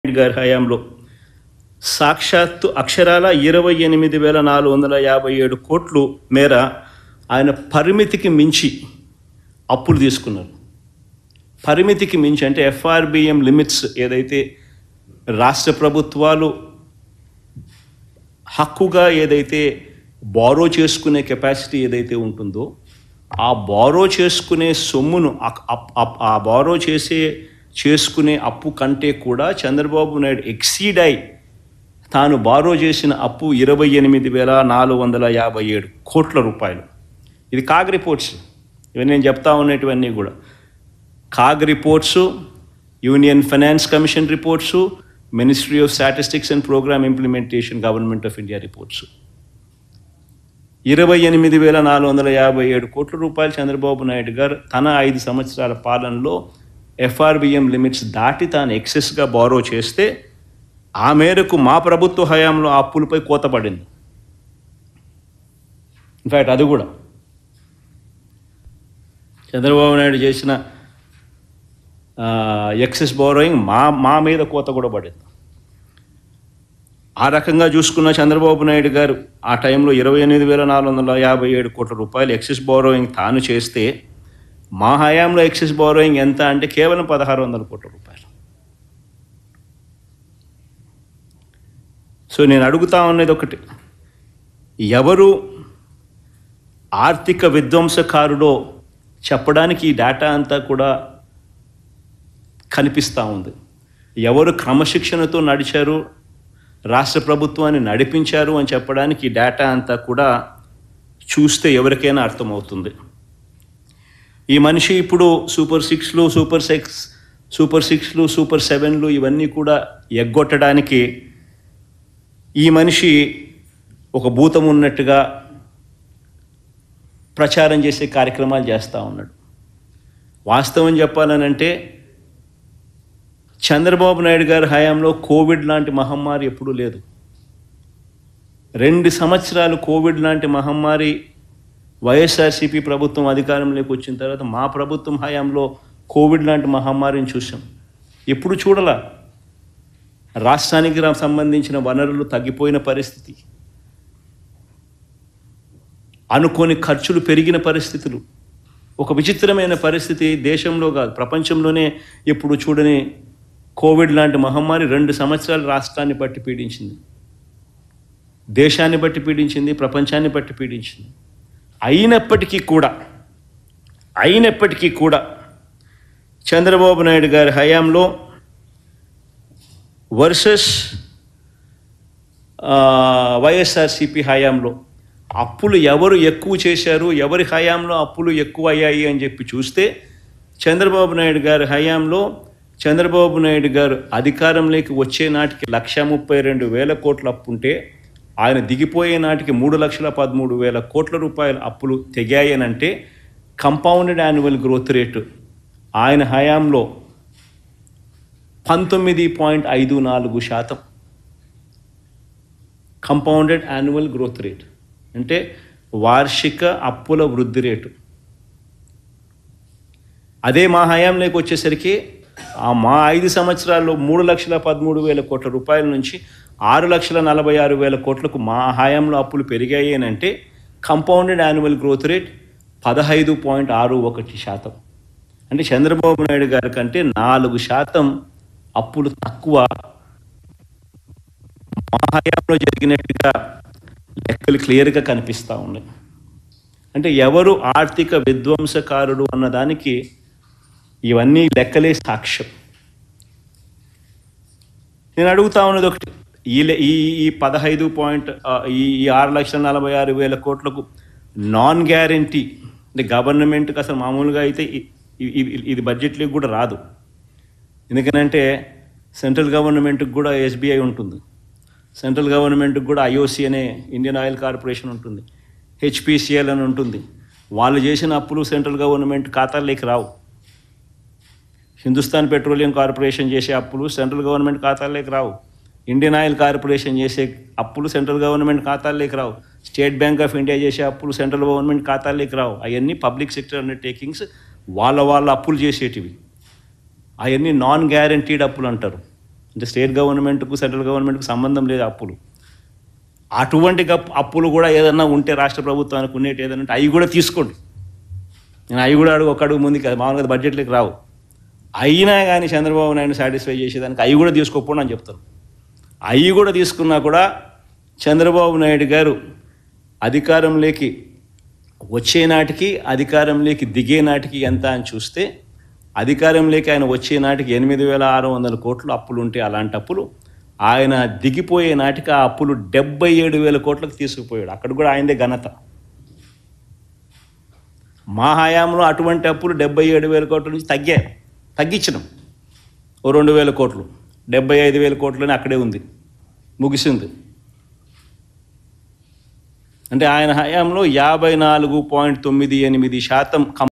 గారి హయాంలో సాక్షాత్తు అక్షరాల 28,457 కోట్లు మేర ఆయన పరిమితికి మించి అప్పులు తీసుకున్నారు. పరిమితికి మించి అంటే ఎఫ్ఆర్బిఎం లిమిట్స్ ఏదైతే రాష్ట్ర ప్రభుత్వాలు హక్కుగా ఏదైతే బారో చేసుకునే కెపాసిటీ ఏదైతే ఉంటుందో ఆ బారో చేసుకునే సొమ్మును ఆ బారో చేసుకునే అప్పు కంటే కూడా చంద్రబాబు నాయుడు ఎక్సీడ్ అయి తాను బారో చేసిన అప్పు 28,457 కోట్ల రూపాయలు. ఇది కాగ్ రిపోర్ట్స్, ఇవన్నీ నేను చెప్తా ఉన్నటువన్నీ కూడా CAG reports, union finance commission reports, ministry of statistics and programme implementation government of India reports. 28,457 కోట్ల రూపాయలు చంద్రబాబు నాయుడు గారు తన 5 సంవత్సరాల పాలనలో ఎఫ్ఆర్బిఎం లిమిట్స్ దాటి తాను ఎక్సెస్గా బారో చేస్తే ఆ మేరకు మా ప్రభుత్వ హయాంలో ఆ అప్పులపై కోత పడింది. ఇన్ఫ్యాక్ట్ అది కూడా చంద్రబాబు నాయుడు చేసిన ఎక్సెస్ బారోయింగ్ మా మీద కోత కూడా పడింది. ఆ రకంగా చూసుకున్న చంద్రబాబు నాయుడు గారు ఆ టైంలో 28,457 కోట్ల రూపాయలు ఎక్సెస్ బారోయింగ్ తాను చేస్తే మా హయాంలో ఎక్సెస్ బారోయింగ్ ఎంత అంటే కేవలం 1,600 కోట్ల రూపాయలు. సో నేను అడుగుతా ఉన్నది ఒకటి, ఎవరు ఆర్థిక విధ్వంసకారుడో చెప్పడానికి ఈ డేటా అంతా కూడా కనిపిస్తూ ఉంది. ఎవరు క్రమశిక్షణతో నడిచారు, రాష్ట్ర ప్రభుత్వాన్ని నడిపించారు అని చెప్పడానికి ఈ డేటా అంతా కూడా చూస్తే ఎవరికైనా అర్థమవుతుంది. ఈ మనిషి ఇప్పుడు సూపర్ 6లు, సూపర్ 6లు, సూపర్ 7లు ఇవన్నీ కూడా ఎగ్గొట్టడానికి ఈ మనిషి ఒక భూతం ఉన్నట్టుగా ప్రచారం చేసే కార్యక్రమాలు చేస్తూ ఉన్నాడు. వాస్తవం చెప్పాలనంటే చంద్రబాబు నాయుడు గారి హయాంలో కోవిడ్ లాంటి మహమ్మారి ఎప్పుడూ లేదు. 2 సంవత్సరాలు కోవిడ్ లాంటి మహమ్మారి వైఎస్ఆర్సీపీ ప్రభుత్వం అధికారంలోకి వచ్చిన తర్వాత మా ప్రభుత్వం హయాంలో కోవిడ్ లాంటి మహమ్మారిని చూసాం. ఎప్పుడు చూడాల. రాష్ట్రానికి సంబంధించిన వనరులు తగ్గిపోయిన పరిస్థితి, అనుకోని ఖర్చులు పెరిగిన పరిస్థితులు, ఒక విచిత్రమైన పరిస్థితి దేశంలో కాదు ప్రపంచంలోనే ఎప్పుడు చూడని కోవిడ్ లాంటి మహమ్మారి 2 సంవత్సరాలు రాష్ట్రాన్ని బట్టి పీడించింది, దేశాన్ని బట్టి పీడించింది, ప్రపంచాన్ని బట్టి పీడించింది. అయినప్పటికీ కూడా చంద్రబాబు నాయుడు గారి హయాంలో వర్సెస్ వైఎస్ఆర్సీపీ హయాంలో అప్పులు ఎవరు ఎక్కువ చేశారు, ఎవరి హయాంలో అప్పులు ఎక్కువ అయ్యాయి అని చెప్పి చూస్తే చంద్రబాబు నాయుడు గారి హయాంలో చంద్రబాబు నాయుడు గారు అధికారంలోకి వచ్చే నాటికి 132,000 కోట్ల అప్పు ఉంటే ఆయన దిగిపోయే నాటికి 3,13,000 కోట్ల రూపాయల అప్పులు తెగాయనంటే కంపౌండెడ్ యాన్యువల్ గ్రోత్ రేటు ఆయన హయాంలో 19.54%. కంపౌండెడ్ యాన్యువల్ గ్రోత్ రేట్ అంటే వార్షిక అప్పుల వృద్ధి రేటు. అదే మా హయాంలోకి వచ్చేసరికి మా 5 సంవత్సరాల్లో 3,13,000 కోట్ల రూపాయల నుంచి 6,46,000 కోట్లకు మా హయాంలో అప్పులు పెరిగాయి అని అంటే కంపౌండెడ్ యాన్యువల్ గ్రోత్ రేట్ 15.61%. అంటే చంద్రబాబు నాయుడు గారి కంటే 4% అప్పులు తక్కువ మా హయాంలో జరిగినట్టుగా లెక్కలు క్లియర్గా కనిపిస్తూ ఉన్నాయి. అంటే ఎవరు ఆర్థిక విధ్వంసకారుడు అన్నదానికి ఇవన్నీ లెక్కలే సాక్ష్యం. నేను అడుగుతా ఉన్నది ఒకటి, ఈ 6,46,000 కోట్లకు నాన్ గ్యారంటీ అంటే గవర్నమెంట్కి అసలు మామూలుగా అయితే ఇది బడ్జెట్లోకి కూడా రాదు. ఎందుకనంటే సెంట్రల్ గవర్నమెంట్కి కూడా ఎస్బీఐ ఉంటుంది, సెంట్రల్ గవర్నమెంట్కి కూడా ఐఓసి అనే ఇండియన్ ఆయిల్ కార్పొరేషన్ ఉంటుంది, హెచ్పిసిఎల్ అని ఉంటుంది. వాళ్ళు చేసిన అప్పులు సెంట్రల్ గవర్నమెంట్ ఖాతాల్లోకి రావు. హిందుస్థాన్ పెట్రోలియం కార్పొరేషన్ చేసే అప్పులు సెంట్రల్ గవర్నమెంట్ ఖాతాల్లోకి రావు. ఇండియన్ ఆయిల్ కార్పొరేషన్ చేసే అప్పులు సెంట్రల్ గవర్నమెంట్ ఖాతాల్లోకి రావు. స్టేట్ బ్యాంక్ ఆఫ్ ఇండియా చేసే అప్పులు సెంట్రల్ గవర్నమెంట్ ఖాతాల్లోకి రావు. అవన్నీ పబ్లిక్ సెక్టర్ అండర్టేకింగ్స్, వాళ్ళ అప్పులు చేసేటివి. అవన్నీ నాన్ గ్యారంటీడ్ అప్పులు అంటారు. అంటే స్టేట్ గవర్నమెంట్కు సెంట్రల్ గవర్నమెంట్కు సంబంధం లేదు అప్పులు. అటువంటి అప్పులు కూడా ఏదన్నా ఉంటే రాష్ట్ర ప్రభుత్వానికి ఉండేటి ఏదైనా ఉంటే అవి కూడా తీసుకోండి. నేను అవి కూడా ఒక అడుగు ముందుకు మామూలుగా బడ్జెట్లోకి రావు. అయినా కానీ చంద్రబాబు నాయుడు సాటిస్ఫై చేసేదానికి అవి కూడా తీసుకోకపోండి అని చెప్తాను. అవి కూడా తీసుకున్నా కూడా చంద్రబాబు నాయుడు గారు అధికారంలోకి వచ్చే నాటికి అధికారంలోకి దిగే నాటికి ఎంత అని చూస్తే అధికారంలోకి ఆయన వచ్చే నాటికి 8,600 కోట్లు అప్పులు ఉంటే అలాంటి అప్పులు ఆయన దిగిపోయే నాటికి ఆ అప్పులు 77,000 కోట్లకు తీసుకుపోయాడు. అక్కడ కూడా ఆయనదే ఘనత. మా హయాంలో అటువంటి అప్పులు 77,000 కోట్ల నుంచి తగ్గించినాం. ఓ 2,000 కోట్లు 75,000 కోట్లని అక్కడే ఉంది, ముగిసింది. అంటే ఆయన హయాంలో 54.98%